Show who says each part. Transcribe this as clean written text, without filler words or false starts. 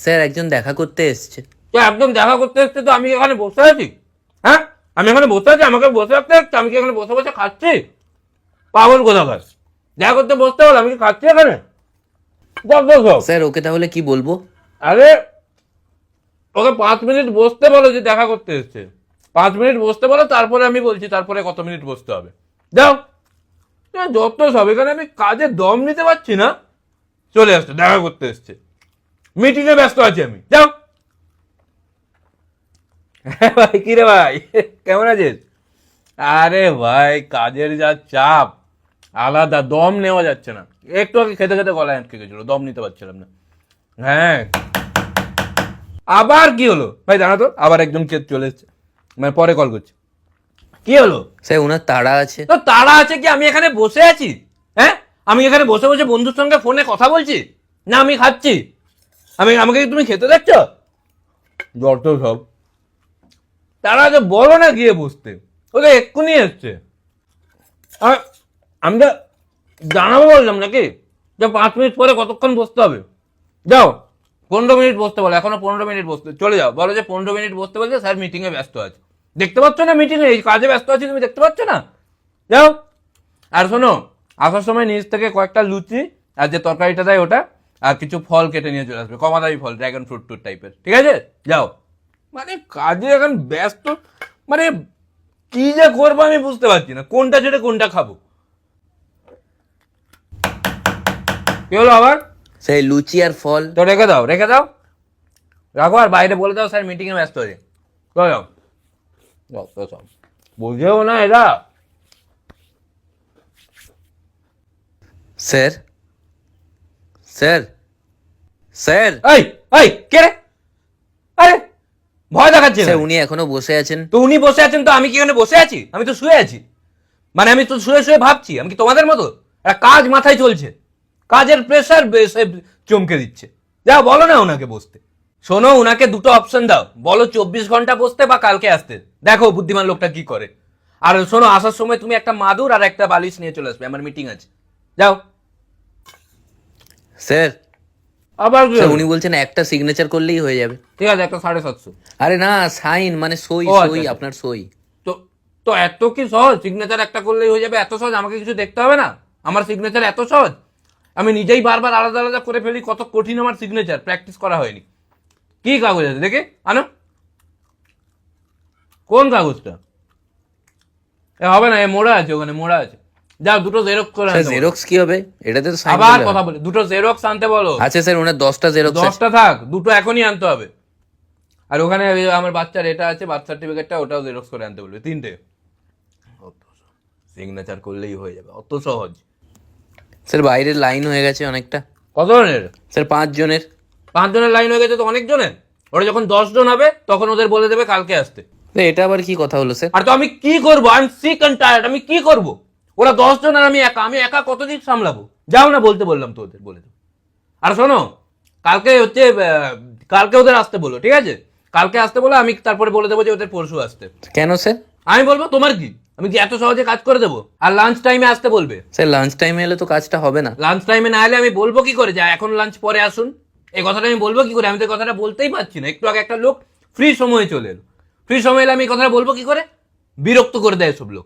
Speaker 1: Sir একজন দেখা করতে এসছে।
Speaker 2: একদম দেখা করতে এসছে তো আমি এখানে বসে আছি? হ্যাঁ, আমি এখানে বসে আছি, আমাকে বসে রাখতে হচ্ছে? আমি কি এখানে বসে বসে খাচ্ছি? পাগল কোথাকার, দেখা করতে বসতে হলো, আমি কি খাচ্ছি এখানে?
Speaker 1: স্যার ওকে তাহলে কি বলবো?
Speaker 2: আরে ওকে 5 মিনিট বসতে বলো, যে দেখা করতে এসছে 5 মিনিট বসতে বলো, তারপরে আমি বলছি তারপরে কত মিনিট বসতে হবে। যাও, যত সব, এখানে আমি কাজে দম নিতে পারছি না, চলে আসছে দেখা করতে এসছে, মিটিং এ ব্যস্ত আছি আমি, যাও। ভাই কি রে ভাই, কেমন আছিস? আরে ভাই কাজের যা চাপ, আলাদা, দম নেওয়া যাচ্ছে না। একটু আগে খেতে খেতে গলায় আটকে গেছিল, দম নিতে পারছিলাম না। হ্যাঁ, আবার কি হলো ভাই? জানা তো, আবার একজন কে চলে এসছে, মানে পরে কল করছি। কি হলো?
Speaker 1: স্যার ওনার তাড়া আছে।
Speaker 2: তো তাড়া আছে কি? আমি এখানে বসে আছি, হ্যাঁ, আমি এখানে বসে বসে বন্ধুর সঙ্গে ফোনে কথা বলছি, না আমি খাচ্ছি? আমাকে কি তুমি খেতে দেখছ? যত সব তারা আগে বলো না গিয়ে বসতে, ওকে এক্ষুনি এসছে। আমি তো জানাবো বললাম নাকি যে 5 মিনিট পরে কতক্ষণ বসতে হবে? যাও, 15 মিনিট বসতে বলো, এখনো 15 মিনিট বসতে, চলে যাও, বলো যে 15 মিনিট বসতে বলছে, স্যার মিটিং এ ব্যস্ত আছে। দেখতে পাচ্ছ না মিটিং এ, এই কাজে ব্যস্ত আছি, তুমি দেখতে পাচ্ছ না? যাও। আর শোনো, আসার সময় নিচ থেকে কয়েকটা লুচি আর যে তরকারিটা দেয় ওটা, আর কিছু ফল কেটে নিয়ে চলে আসবে, কমাদামি ফল, ড্রাগন ফ্রুট টুট টাইপের, ঠিক আছে? যাও। মানে কাজে এখন ব্যস্ত, মানে কি যে করবো আমি বুঝতে পারছি না, কোনটা ছেড়ে কোনটা খাবো। কি হলো আবার?
Speaker 1: স্যার লুচি আর ফল।
Speaker 2: তো রেখে দাও, রেখে দাও, রাখো, আর বাইরে বলে দাও স্যার মিটিং এ ব্যস্ত আছে, চলে যাও। সব বুঝেও না এরা।
Speaker 1: Sir, sir, sir.
Speaker 2: এই এই কে রে? আরে ভয় দেখাচ্ছে
Speaker 1: স্যার উনি এখনো বসে আছেন।
Speaker 2: তো? উনি বসে আছেন তো আমি কি এখানে বসে আছি? আমি তো শুয়ে আছি, মানে আমি তো শুয়ে শুয়ে ভাবছি। আমি কি তোমাদের মতো? একটা কাজ মাথায় চলছে, কাজের প্রেশার চমকে দিচ্ছে। যাও, বলো না ওনাকে বসতে। শোনো, উনাকে দুটো অপশন দাও, বলো 24 ঘন্টা বসতে বা কালকে আসতে, দেখো বুদ্ধিমান লোকটা কি করে। আর শোনো, আসার সময় তুমি একটা মাদুর আর একটা বালিশ নিয়ে চলে আসবে, আমার মিটিং আছে, যাও।
Speaker 1: স্যার,
Speaker 2: আবার
Speaker 1: স্যার উনি বলছেন একটা সিগনেচার করলেই হয়ে যাবে।
Speaker 2: ঠিক আছে, একটা 750।
Speaker 1: আরে না, সাইন মানে সই,
Speaker 2: ও, আচ্ছা,
Speaker 1: সই,
Speaker 2: আচ্ছা।
Speaker 1: আপনার সই।
Speaker 2: তো তো এত কি সহজ? সিগনেচার একটা করলেই হয়ে যাবে? এত সহজ? আমাকে কিছু দেখতে হবে না? আমার সিগনেচার এত সহজ? আমি নিজেই বারবার আলাদা আলাদা করে ফেলি, কত কঠিন আমার সিগনেচার, প্র্যাকটিস করা হয়নি। কি কাগজ আছে দেখে আনো, কোন কাগজটা? হবে না, এ মোড়া আছে, ওখানে মোড়া আছে, যাও দুটো জেরক্স করে
Speaker 1: স্যার
Speaker 2: আনতে বলো।
Speaker 1: জেরক্স কি হবে? এটাতে তো সাইন
Speaker 2: আবার
Speaker 1: করলে
Speaker 2: কথা
Speaker 1: হবে।
Speaker 2: বলি, দুটো জেরক্স আনতে বলো।
Speaker 1: আচ্ছা স্যার, ওনার 10টা জেরক্স আছে।
Speaker 2: 10টা থাক, দুটো এখনই আনতে হবে। আর ওখানে ওই আমার বাচ্চার এটা আছে, বার্থ সার্টিফিকেটটা, ওটাও জেরক্স করে আনতে বলবে, 3টে। সিগনেচার করলেই হয়ে যাবে, অত সহজ।
Speaker 1: স্যার বাইরের লাইন হয়ে গেছে অনেকটা।
Speaker 2: কত জনের?
Speaker 1: স্যার 5 জনের।
Speaker 2: 5 জনের লাইন হয়ে গেছে তো অনেক জনের। ওরা যখন 10 জন হবে তখন ওদের বলে দেবে কালকে আসতে।
Speaker 1: এটা আবার কি কথা হলো স্যার?
Speaker 2: আর তো আমি কি করবো? I am sick and tired, আমি কি করব? ওরা 10 জন আর আমি একা কতদিন সামলাবো? যাও না, বলতে বললাম তো, ওদের বলে দাও। আর শোনো, কালকে হচ্ছে কালকে ওদের আসতে বলো, ঠিক আছে? কালকে আসতে বলো, আমি তারপরে বলে দেবো যে ওদের পরশু আসতে।
Speaker 1: কেন স্যার?
Speaker 2: আমি বলবো তোমার কি, আমি কি এত সহজে কাজ করে দেবো? আর লাঞ্চ টাইমে আসতে বলবে।
Speaker 1: স্যার লাঞ্চ টাইমে এলে তো কাজটা হবে না।
Speaker 2: লাঞ্চ টাইমে না এলে আমি বলবো কি করে যে এখন লাঞ্চ পরে আসুন? এই কথাটা আমি বলবো কি করে? আমি তো এই কথাটা বলতেই পারছি না। একটু আগে একটা লোক ফ্রি সময়ে চলে এলো, ফ্রি সময় এলে আমি এই কথাটা বলবো কি করে? বিরক্ত করে দেয় সব লোক।